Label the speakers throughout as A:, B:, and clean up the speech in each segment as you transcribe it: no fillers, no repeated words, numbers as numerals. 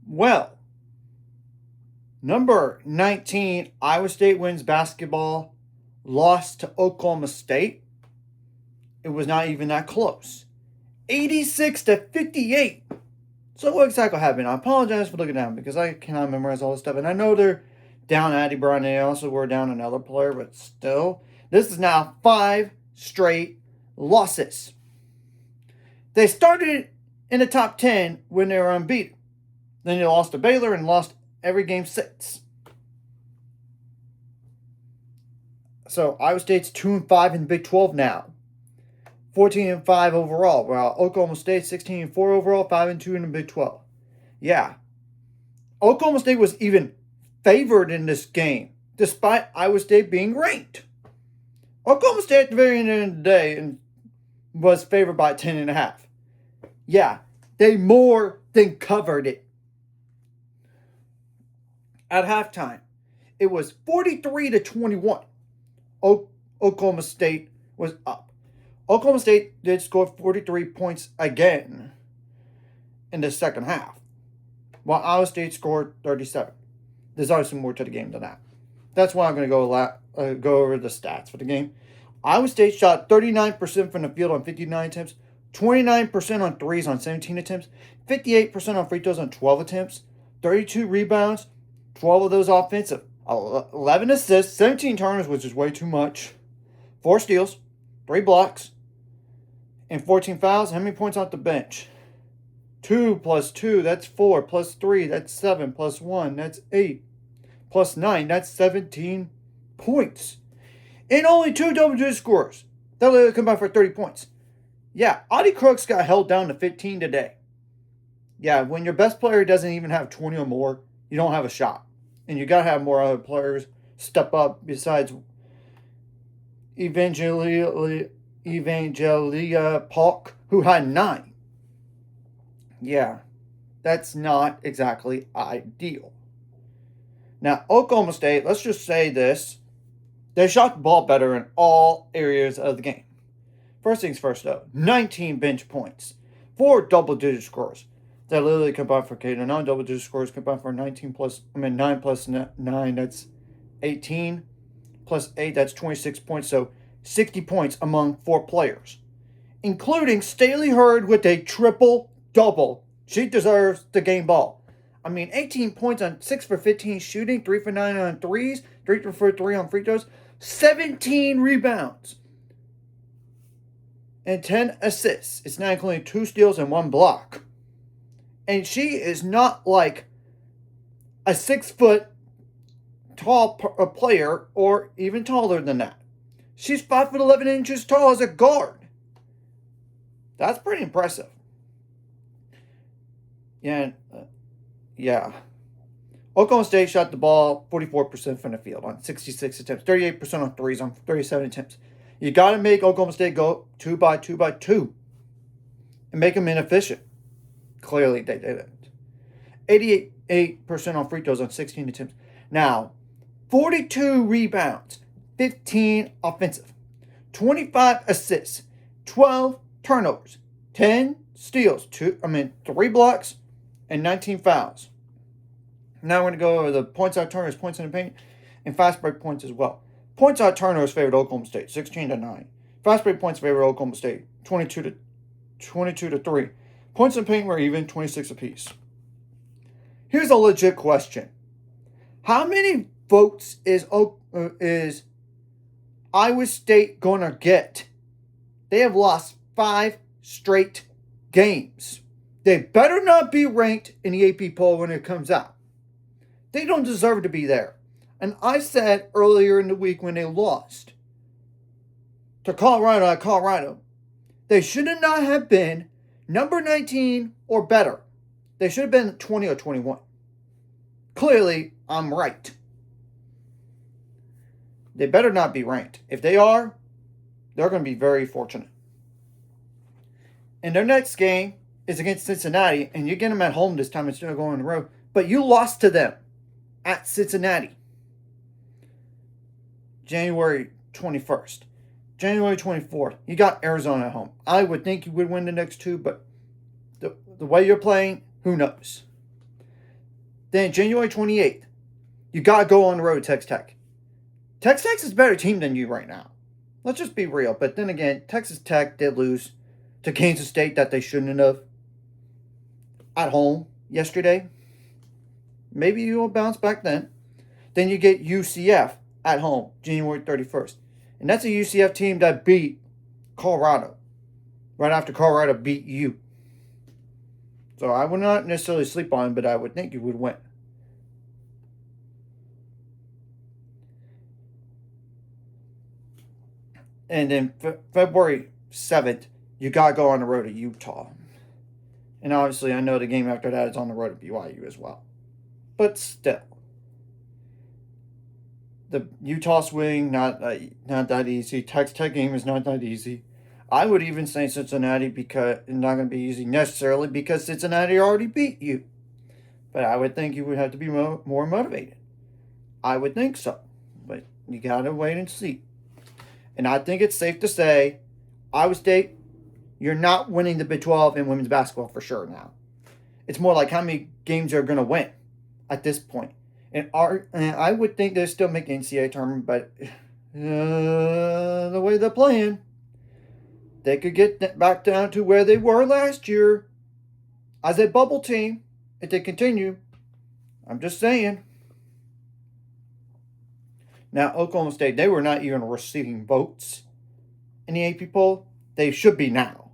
A: Well, number 19, Iowa State wins basketball, lost to Oklahoma State. It was not even that close. 86 to 58. So what exactly happened? I apologize for looking down because I cannot memorize all this stuff. And I know they're down Addy Brown. They also were down another player, but still. This is now 5 straight losses. They started in the top 10 when they were unbeaten. Then they lost to Baylor and lost every game 6. So Iowa State's 2-5 in the Big 12 now. 14-5 overall, while Oklahoma State 16-4 overall, 5-2 in the Big 12. Yeah. Oklahoma State was even favored in this game, despite Iowa State being ranked. Oklahoma State at the very end of the day was favored by 10.5. Yeah, they more than covered it. At halftime, it was 43-21. Oklahoma State was up. Oklahoma State did score 43 points again in the second half, while Iowa State scored 37. There's obviously more to the game than that. That's why I'm going to go over the stats for the game. Iowa State shot 39% from the field on 59 attempts, 29% on threes on 17 attempts, 58% on free throws on 12 attempts, 32 rebounds, 12 of those offensive, 11 assists, 17 turnovers, which is way too much, 4 steals, 3 blocks, and 14 fouls. How many points off the bench? 2 plus 2, that's 4, plus 3, that's 7, plus 1, that's 8, plus 9, that's 17 points. And only 2 double-digit scores. They'll come back for 30 points. Yeah, Audie Crooks got held down to 15 today. Yeah, when your best player doesn't even have 20 or more, you don't have a shot. And you got to have more other players step up besides Evangelia Polk, who had 9. Yeah, that's not exactly ideal. Now, Oklahoma State, let's just say this. They shot the ball better in all areas of the game. First things first, though. 19 bench points. 4 double-digit scores. That literally combined for Caden. Non-double-digit scores combined for 9 plus 9, that's 18. Plus 8, that's 26 points. So 60 points among 4 players, including Staley Hurd with a triple-double. She deserves the game ball. 18 points on 6 for 15 shooting, 3 for 9 on threes, 3 for 3 on free throws, 17 rebounds, and 10 assists. It's not including 2 steals and 1 block. And she is not like a 6-foot tall player or even taller than that. She's 5'11" tall as a guard. That's pretty impressive. Yeah. Oklahoma State shot the ball 44% from the field on 66 attempts, 38% on threes on 37 attempts. You got to make Oklahoma State go 2 by 2 by 2 and make them inefficient. Clearly, they didn't. 88% on free throws on 16 attempts. Now, 42 rebounds, 15 offensive, 25 assists, 12 turnovers, 10 steals, 3 blocks, and 19 fouls. Now we're going to go over the points out turnovers, points in the paint, and fast break points as well. Points out turnovers favored Oklahoma State, 16-9. Fast break points favored Oklahoma State, 22-3. Points in the paint were even, 26 apiece. Here's a legit question. How many votes is Iowa State going to get? They have lost 5 straight games. They better not be ranked in the AP poll when it comes out. They don't deserve to be there. And I said earlier in the week when they lost to Colorado at Colorado, they should not have been number 19 or better. They should have been 20 or 21. Clearly, I'm right. They better not be ranked. If they are, they're going to be very fortunate. And their next game is against Cincinnati, and you get them at home this time instead of going on the road. But you lost to them at Cincinnati. January 21st. January 24th, you got Arizona at home. I would think you would win the next 2, but the way you're playing, who knows? Then January 28th, you got to go on the road to Texas Tech. Texas Tech's a better team than you right now. Let's just be real. But then again, Texas Tech did lose to Kansas State that they shouldn't have at home yesterday. Maybe you'll bounce back then. Then you get UCF at home, January 31st. And that's a UCF team that beat Colorado right after Colorado beat you. So I would not necessarily sleep on it, but I would think you would win. And then February 7th, you got to go on the road to Utah. And obviously, I know the game after that is on the road to BYU as well. But still. The Utah swing, not that easy. Texas Tech game is not that easy. I would even say Cincinnati because it's not going to be easy necessarily because Cincinnati already beat you. But I would think you would have to be more motivated. I would think so. But you got to wait and see. And I think it's safe to say, Iowa State, you're not winning the Big 12 in women's basketball for sure now. It's more like how many games you're going to win at this point. And I would think they still make the NCAA tournament, but the way they're playing, they could get back down to where they were last year as a bubble team if they continue. I'm just saying. Now, Oklahoma State, they were not even receiving votes in the AP poll. They should be now.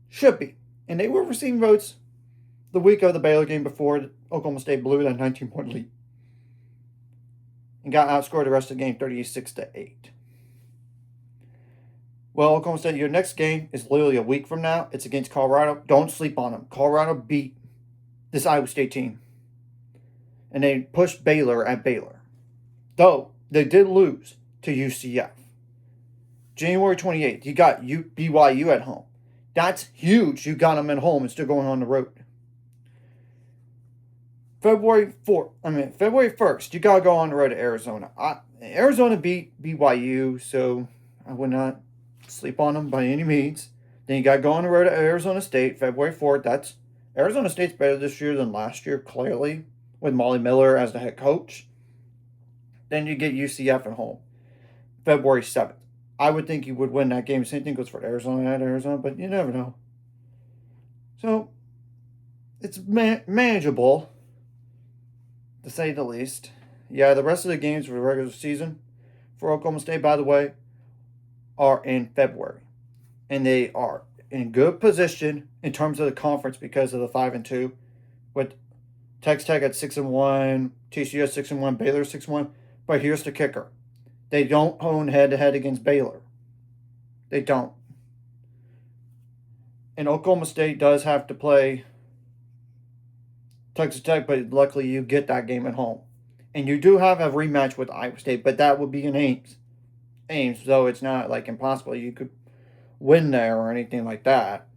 A: Should be. And they were receiving votes the week of the Baylor game before Oklahoma State blew that 19-point lead. And got outscored the rest of the game 36-8. Well, Oklahoma State, your next game is literally a week from now. It's against Colorado. Don't sleep on them. Colorado beat this Iowa State team. And they pushed Baylor at Baylor. Though, they did lose to UCF. January 28th, you got BYU at home. That's huge. You got them at home and still going on the road. February 1st, you got to go on the road to Arizona. Arizona beat BYU, so I would not sleep on them by any means. Then you got to go on the road to Arizona State, February 4th. Arizona State's better this year than last year, clearly, with Molly Miller as the head coach. Then you get UCF at home, February 7th. I would think you would win that game. Same thing goes for Arizona at Arizona, but you never know. So, it's manageable, to say the least. Yeah, the rest of the games for the regular season for Oklahoma State, by the way, are in February. And they are in good position in terms of the conference because of the 5-2. With Texas Tech at 6-1, TCU at 6-1, Baylor 6-1. But here's the kicker. They don't own head-to-head against Baylor. They don't. And Oklahoma State does have to play Texas Tech, but luckily you get that game at home. And you do have a rematch with Iowa State, but that would be in Ames. Ames, though it's not like impossible. You could win there or anything like that.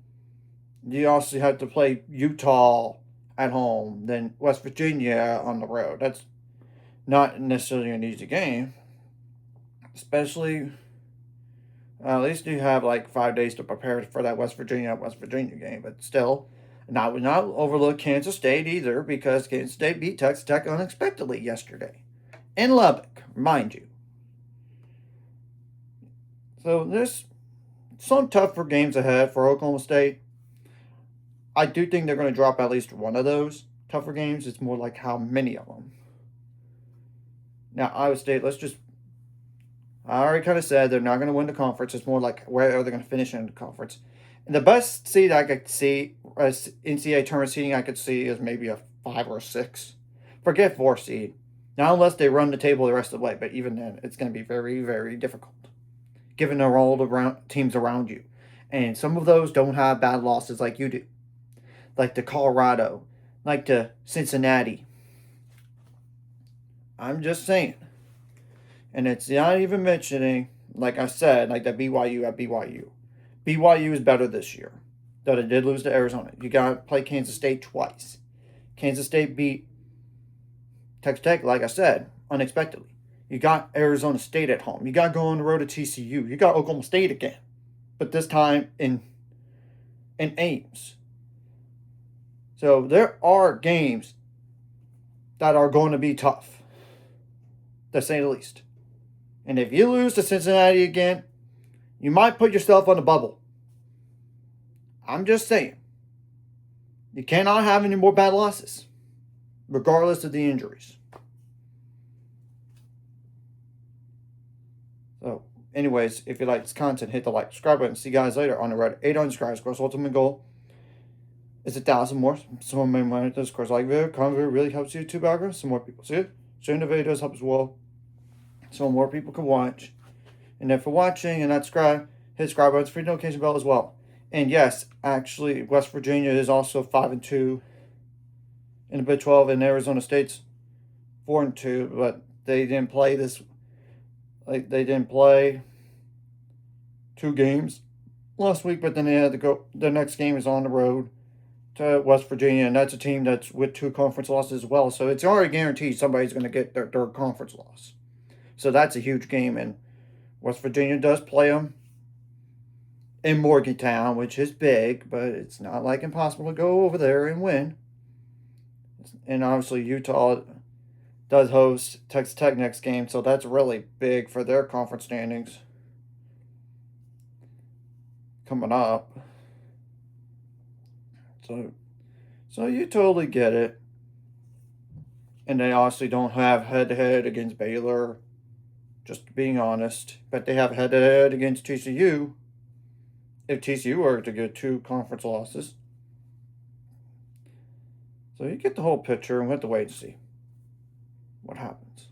A: You also have to play Utah at home, then West Virginia on the road. That's not necessarily an easy game. Especially, at least you have like 5 days to prepare for that West Virginia game. But still, and I would not overlook Kansas State either because Kansas State beat Texas Tech unexpectedly yesterday. In Lubbock, mind you. So there's some tougher games ahead for Oklahoma State. I do think they're going to drop at least one of those tougher games. It's more like how many of them. Now, Iowa State, I already kind of said they're not going to win the conference. It's more like where are they going to finish in the conference. And the best seed I could see, NCAA tournament seeding I could see is maybe a 5 or a 6. Forget 4 seed. Not unless they run the table the rest of the way. But even then, it's going to be very, very difficult. Given there are all the teams around you. And some of those don't have bad losses like you do. Like the Colorado. Like the Cincinnati. I'm just saying. And it's not even mentioning, like I said, like the BYU at BYU. BYU is better this year. Though they did lose to Arizona. You got to play Kansas State twice. Kansas State beat Texas Tech, like I said, unexpectedly. You got Arizona State at home. You got to go on the road to TCU. You got Oklahoma State again. But this time in Ames. So there are games that are going to be tough, to say the least. And if you lose to Cincinnati again, you might put yourself on a bubble. I'm just saying. You cannot have any more bad losses, regardless of the injuries. So, anyways, if you like this content, hit the like, subscribe button. See you guys later on the road to 800 subscribers. Of course, ultimate goal is 1,000 more. So, many more. Of course, like video, comment video really helps YouTube algorithm. Some more people see it. Sharing the video does help as well, so more people can watch. And if you're watching and not subscribed, hit subscribe button, free notification bell as well. And yes, actually, West Virginia is also 5-2 in the Big 12, and Arizona State's 4-2, but they didn't play this. Like, they didn't play 2 games last week, but then they had to go. The next game is on the road to West Virginia, and that's a team that's with 2 conference losses as well. So it's already guaranteed somebody's going to get their third conference loss. So that's a huge game, and West Virginia does play them in Morgantown, which is big, but it's not like impossible to go over there and win. And obviously Utah does host Texas Tech next game, so that's really big for their conference standings coming up. So you totally get it. And they obviously don't have head-to-head against Baylor, just being honest. But they have head-to-head against TCU, if TCU were to get 2 conference losses. So you get the whole picture, and we have to wait and see what happens.